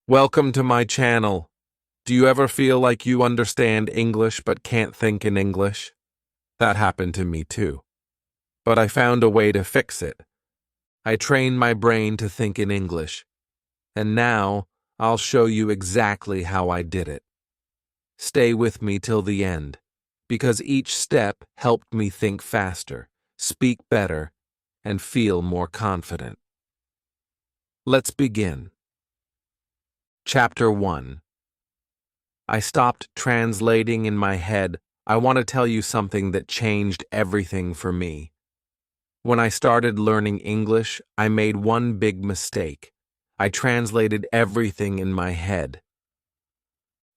Welcome to my channel. Do you ever feel like you understand English but can't think in English? That happened to me too. But I found a way to fix it. I trained my brain to think in English. And now I'll show you exactly how I did it. Stay with me till the end, because each step helped me think faster, speak better, and feel more confident. Let's begin. Chapter 1. I stopped translating in my head. I want to tell you something that changed everything for me. When I started learning English, I made one big mistake. I translated everything in my head.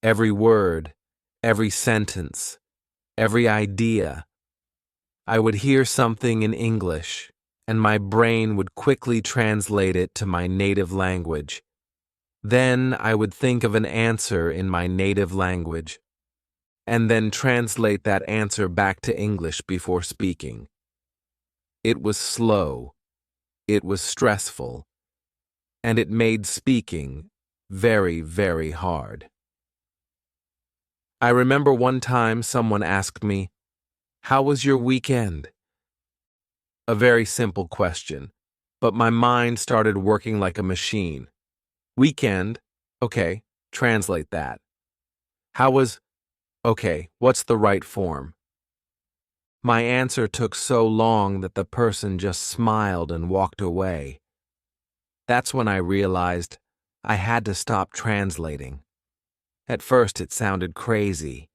Every word, every sentence, every idea. I would hear something in English, and my brain would quickly translate it to my native language. Then I would think of an answer in my native language, and then translate that answer back to English before speaking. It was slow, it was stressful, and it made speaking very, very hard. I remember one time someone asked me, "How was your weekend?" A very simple question, but my mind started working like a machine. Weekend, okay, translate that. How was, okay, what's the right form? My answer took so long that the person just smiled and walked away. That's when I realized I had to stop translating. At first it sounded crazy.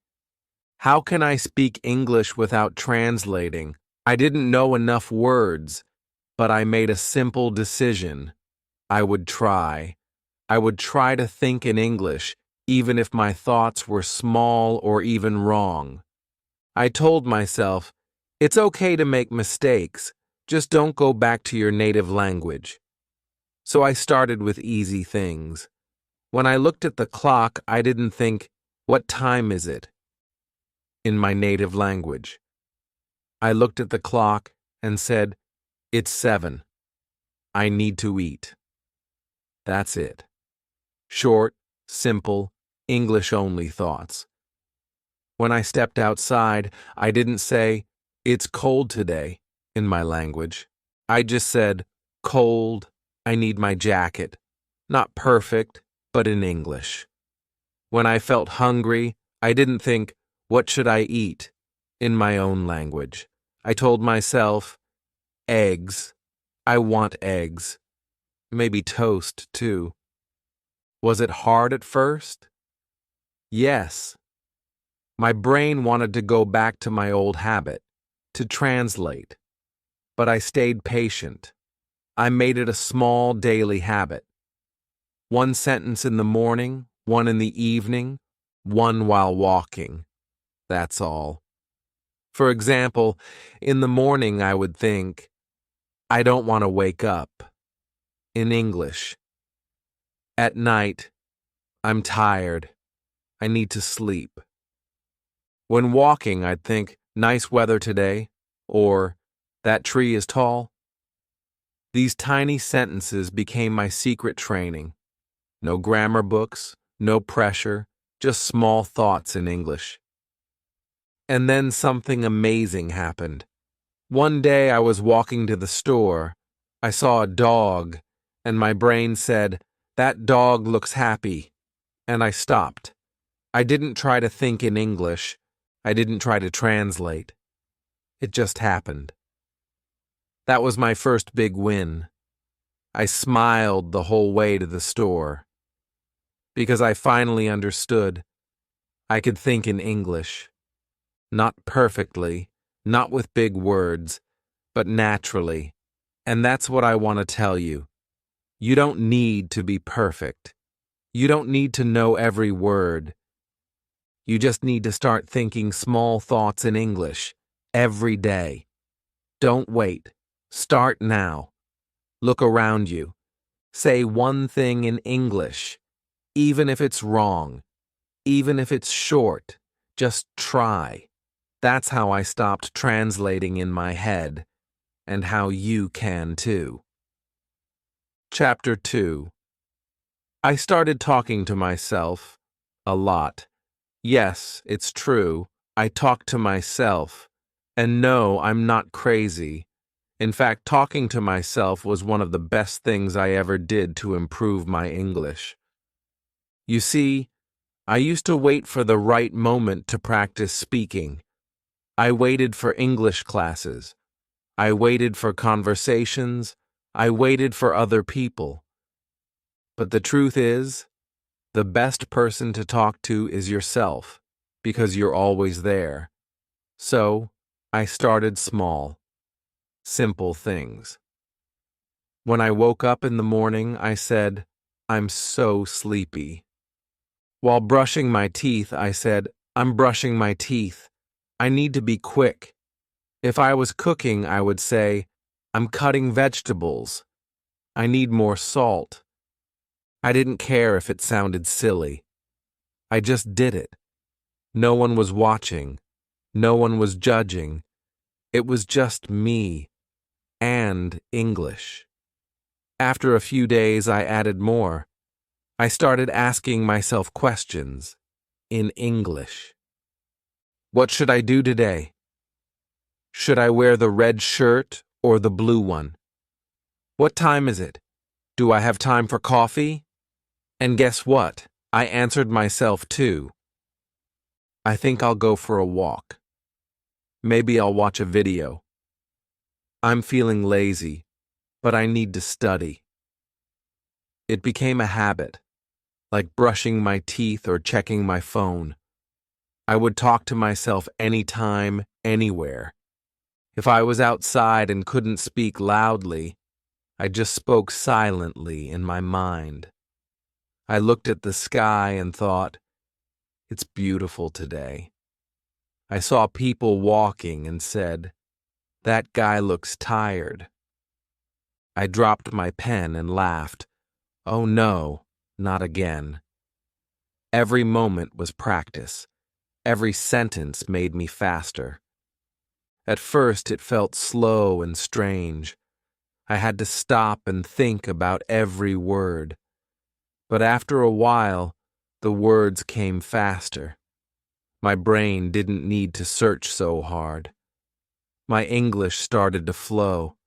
How can I speak English without translating? I didn't know enough words, but I made a simple decision. I would try. I would try to think in English, even if my thoughts were small or even wrong. I told myself, it's okay to make mistakes, just don't go back to your native language. So I started with easy things. When I looked at the clock, I didn't think, what time is it? In my native language. I looked at the clock and said, it's 7. I need to eat. That's it. Short, simple, English-only thoughts. When I stepped outside, I didn't say, it's cold today, in my language. I just said, cold, I need my jacket. Not perfect, but in English. When I felt hungry, I didn't think, what should I eat? In my own language. I told myself, eggs. I want eggs. Maybe toast, too. Was it hard at first? Yes. My brain wanted to go back to my old habit, to translate. But I stayed patient. I made it a small daily habit. One sentence in the morning, one in the evening, one while walking. That's all. For example, in the morning I would think, I don't want to wake up. In English. At night, I'm tired. I need to sleep. When walking, I'd think, nice weather today, or that tree is tall. These tiny sentences became my secret training. No grammar books, no pressure, just small thoughts in English. And then something amazing happened. One day I was walking to the store. I saw a dog, and my brain said, that dog looks happy. And I stopped. I didn't try to think in English. I didn't try to translate. It just happened. That was my first big win. I smiled the whole way to the store. Because I finally understood. I could think in English. Not perfectly, not with big words, but naturally. And that's what I want to tell you. You don't need to be perfect. You don't need to know every word. You just need to start thinking small thoughts in English every day. Don't wait. Start now. Look around you. Say one thing in English, even if it's wrong, even if it's short. Just try. That's how I stopped translating in my head, and how you can too. Chapter 2. I started talking to myself a lot. Yes, it's true. I talk to myself. And no, I'm not crazy. In fact, talking to myself was one of the best things I ever did to improve my English. You see, I used to wait for the right moment to practice speaking. I waited for English classes. I waited for conversations. I waited for other people. But the truth is, the best person to talk to is yourself, because you're always there. So, I started small. Simple things. When I woke up in the morning, I said, "I'm so sleepy." While brushing my teeth, I said, "I'm brushing my teeth. I need to be quick." If I was cooking, I would say, "I'm cutting vegetables. I need more salt." I didn't care if it sounded silly. I just did it. No one was watching. No one was judging. It was just me and English. After a few days, I added more. I started asking myself questions in English. What should I do today? Should I wear the red shirt or the blue one? What time is it? Do I have time for coffee? And guess what? I answered myself too. I think I'll go for a walk. Maybe I'll watch a video. I'm feeling lazy, but I need to study. It became a habit, like brushing my teeth or checking my phone. I would talk to myself anytime, anywhere. If I was outside and couldn't speak loudly, I just spoke silently in my mind. I looked at the sky and thought, "It's beautiful today." I saw people walking and said, "That guy looks tired." I dropped my pen and laughed. Oh no, not again. Every moment was practice. Every sentence made me faster. At first it felt slow and strange. I had to stop and think about every word. But after a while, the words came faster. My brain didn't need to search so hard. My English started to flow.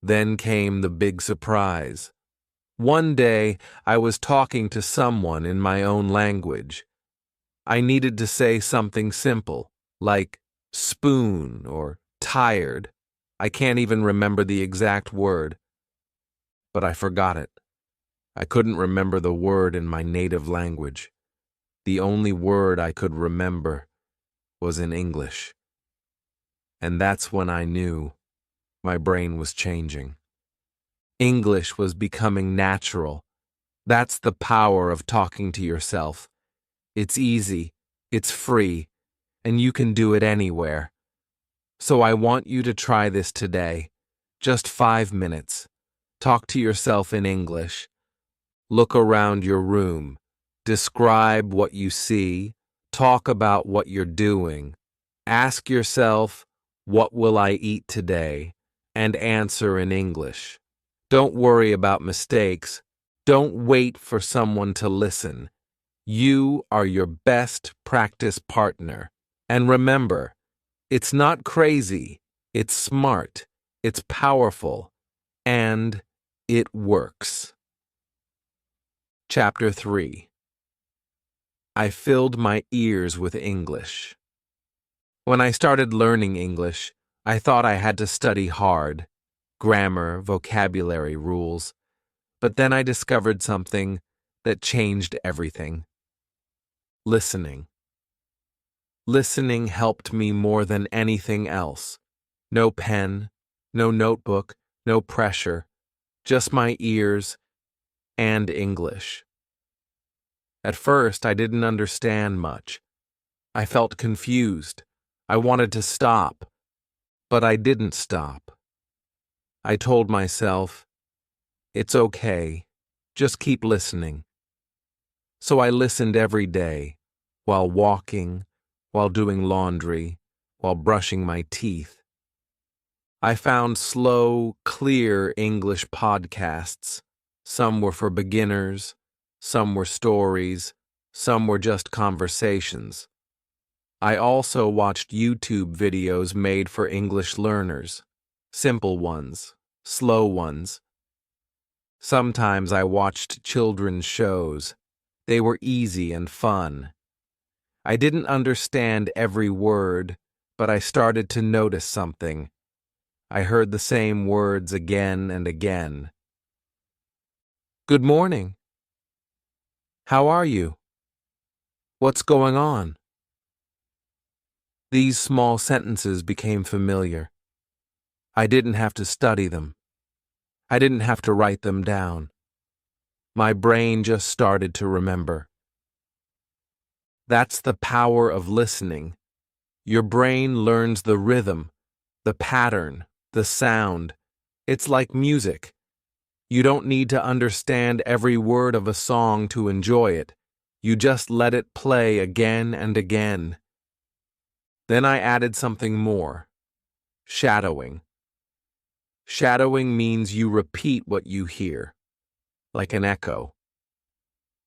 Then came the big surprise. One day, I was talking to someone in my own language. I needed to say something simple, like spoon or tired. I can't even remember the exact word, but I forgot it. I couldn't remember the word in my native language. The only word I could remember was in English. And that's when I knew my brain was changing. English was becoming natural. That's the power of talking to yourself. It's easy, it's free, and you can do it anywhere. So I want you to try this today. Just 5 minutes. Talk to yourself in English. Look around your room. Describe what you see. Talk about what you're doing. Ask yourself, "What will I eat today?" and answer in English. Don't worry about mistakes. Don't wait for someone to listen. You are your best practice partner. And remember, it's not crazy, it's smart, it's powerful, and it works. Chapter 3. I filled my ears with English. When I started learning English, I thought I had to study hard, grammar, vocabulary, rules. But then I discovered something that changed everything. Listening. Listening helped me more than anything else. No pen, no notebook, no pressure, just my ears and English. At first, I didn't understand much. I felt confused. I wanted to stop, but I didn't stop. I told myself, "It's okay, just keep listening." So I listened every day, while walking, while doing laundry, while brushing my teeth. I found slow, clear English podcasts. Some were for beginners, some were stories, some were just conversations. I also watched YouTube videos made for English learners, simple ones, slow ones. Sometimes I watched children's shows. They were easy and fun. I didn't understand every word, but I started to notice something. I heard the same words again and again. Good morning. How are you? What's going on? These small sentences became familiar. I didn't have to study them. I didn't have to write them down. My brain just started to remember. That's the power of listening. Your brain learns the rhythm, the pattern, the sound. It's like music. You don't need to understand every word of a song to enjoy it. You just let it play again and again. Then I added something more. Shadowing. Shadowing means you repeat what you hear, like an echo.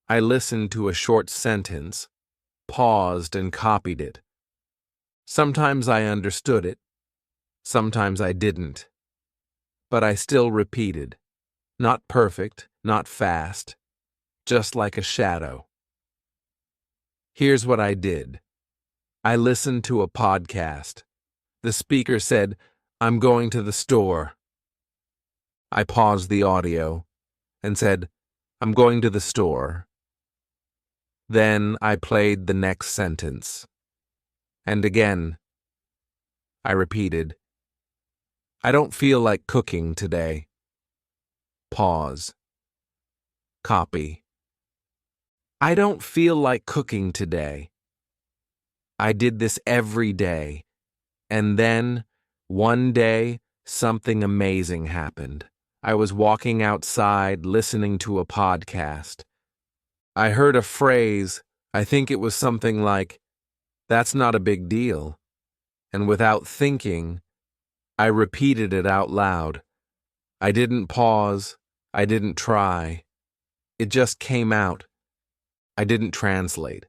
I listened to a short sentence, paused and copied it. Sometimes I understood it, sometimes I didn't. But I still repeated. Not perfect, not fast, just like a shadow. Here's what I did. I listened to a podcast. The speaker said, "I'm going to the store." I paused the audio and said, "I'm going to the store." Then I played the next sentence. And again, I repeated, "I don't feel like cooking today." Pause. Copy. I don't feel like cooking today. I did this every day. And then, one day, something amazing happened. I was walking outside listening to a podcast. I heard a phrase, I think it was something like, "That's not a big deal." And without thinking, I repeated it out loud. I didn't pause. I didn't try. It just came out. I didn't translate.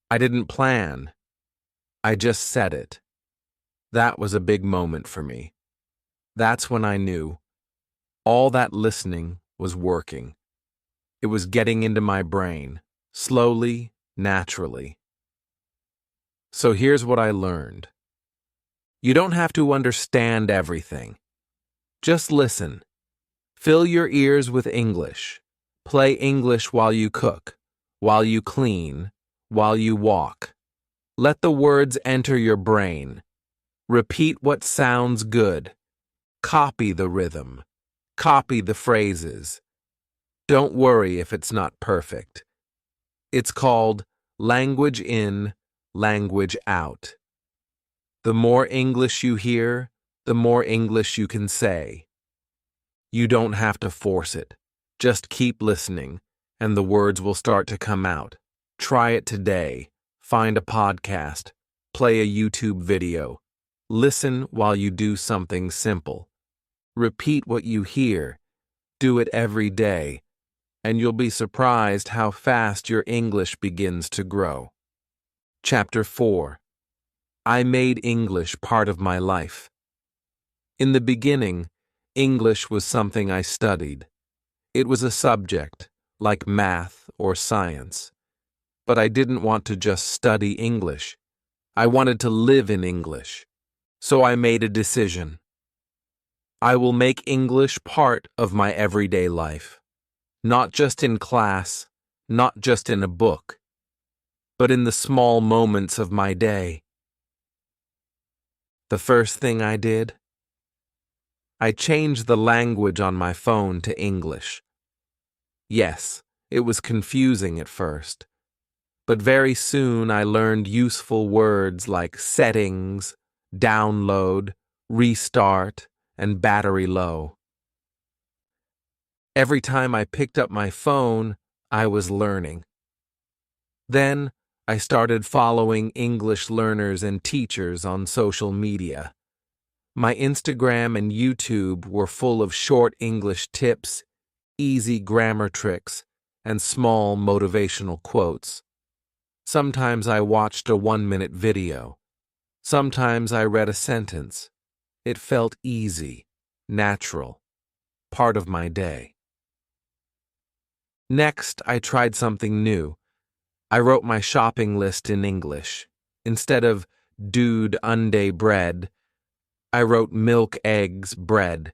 I didn't plan. I just said it. That was a big moment for me. That's when I knew all that listening was working. It was getting into my brain, slowly, naturally. So here's what I learned. You don't have to understand everything. Just listen. Fill your ears with English. Play English while you cook, while you clean, while you walk. Let the words enter your brain. Repeat what sounds good. Copy the rhythm. Copy the phrases. Don't worry if it's not perfect. It's called language in, language out. The more English you hear, the more English you can say. You don't have to force it. Just keep listening, and the words will start to come out. Try it today. Find a podcast. Play a YouTube video. Listen while you do something simple. Repeat what you hear. Do it every day, and you'll be surprised how fast your English begins to grow. Chapter 4. I made English part of my life. In the beginning, English was something I studied. It was a subject, like math or science. But I didn't want to just study English. I wanted to live in English. So I made a decision. I will make English part of my everyday life. Not just in class, not just in a book, but in the small moments of my day. The first thing I did, I changed the language on my phone to English. Yes, it was confusing at first, but very soon I learned useful words like settings, download, restart, and battery low. Every time I picked up my phone, I was learning. Then I started following English learners and teachers on social media. My Instagram and YouTube were full of short English tips, easy grammar tricks, and small motivational quotes. Sometimes I watched a 1-minute video. Sometimes I read a sentence. It felt easy, natural, part of my day. Next, I tried something new. I wrote my shopping list in English. Instead of dude unday bread, I wrote milk, eggs, bread.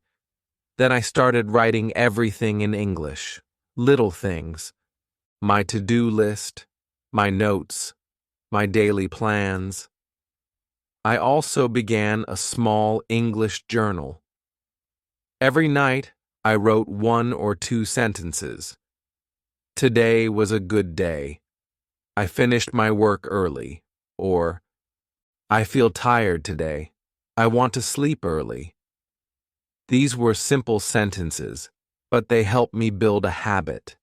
Then I started writing everything in English, little things. My to-do list, my notes, my daily plans. I also began a small English journal. Every night, I wrote 1 or 2 sentences. Today was a good day. I finished my work early. Or, I feel tired today. I want to sleep early. These were simple sentences, but they helped me build a habit.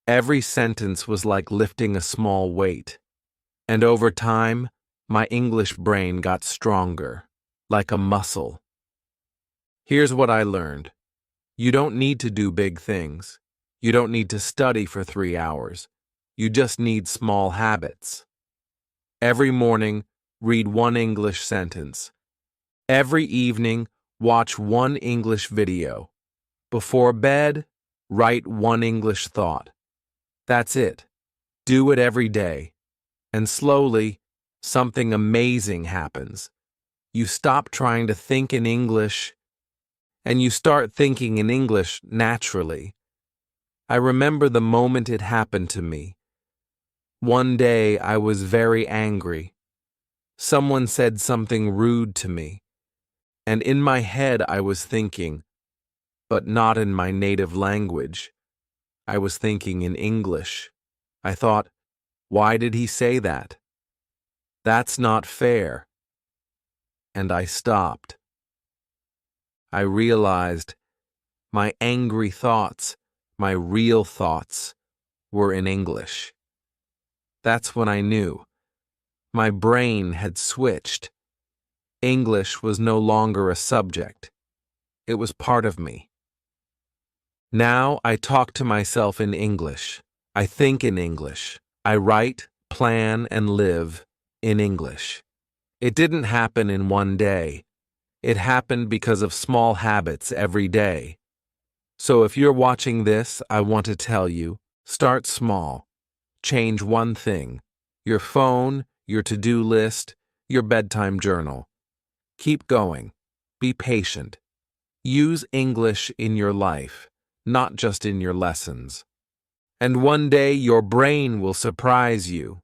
Every sentence was like lifting a small weight. And over time, my English brain got stronger, like a muscle. Here's what I learned. You don't need to do big things. You don't need to study for 3 hours. You just need small habits. Every morning, read 1 English sentence. Every evening, watch 1 English video. Before bed, write 1 English thought. That's it. Do it every day. And slowly, something amazing happens. You stop trying to think in English, and you start thinking in English naturally. I remember the moment it happened to me. One day I was very angry. Someone said something rude to me, and in my head I was thinking, but not in my native language. I was thinking in English. I thought, why did he say that? That's not fair. And I stopped. I realized my angry thoughts, my real thoughts, were in English. That's when I knew. My brain had switched. English was no longer a subject. It was part of me. Now I talk to myself in English. I think in English. I write, plan, and live in English. It didn't happen in one day. It happened because of small habits every day. So if you're watching this, I want to tell you, start small. Change one thing. Your phone, your to-do list, your bedtime journal. Keep going. Be patient. Use English in your life, not just in your lessons. And one day your brain will surprise you.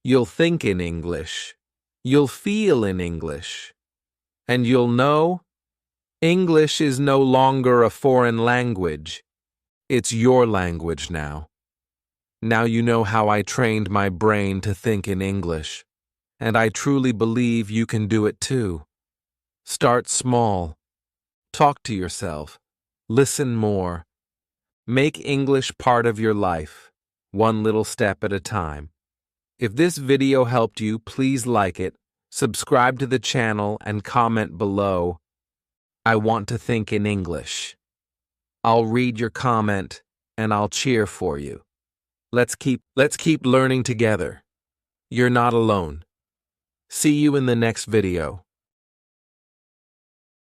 You'll think in English. You'll feel in English. And you'll know English is no longer a foreign language. It's your language now. Now you know how I trained my brain to think in English. And I truly believe you can do it too. Start small. Talk to yourself. Listen more. Make English part of your life, one little step at a time. If this video helped you, please like it, subscribe to the channel, and comment below, I want to think in English. I'll read your comment, and I'll cheer for you. Let's keep learning together. You're not alone. See you in the next video.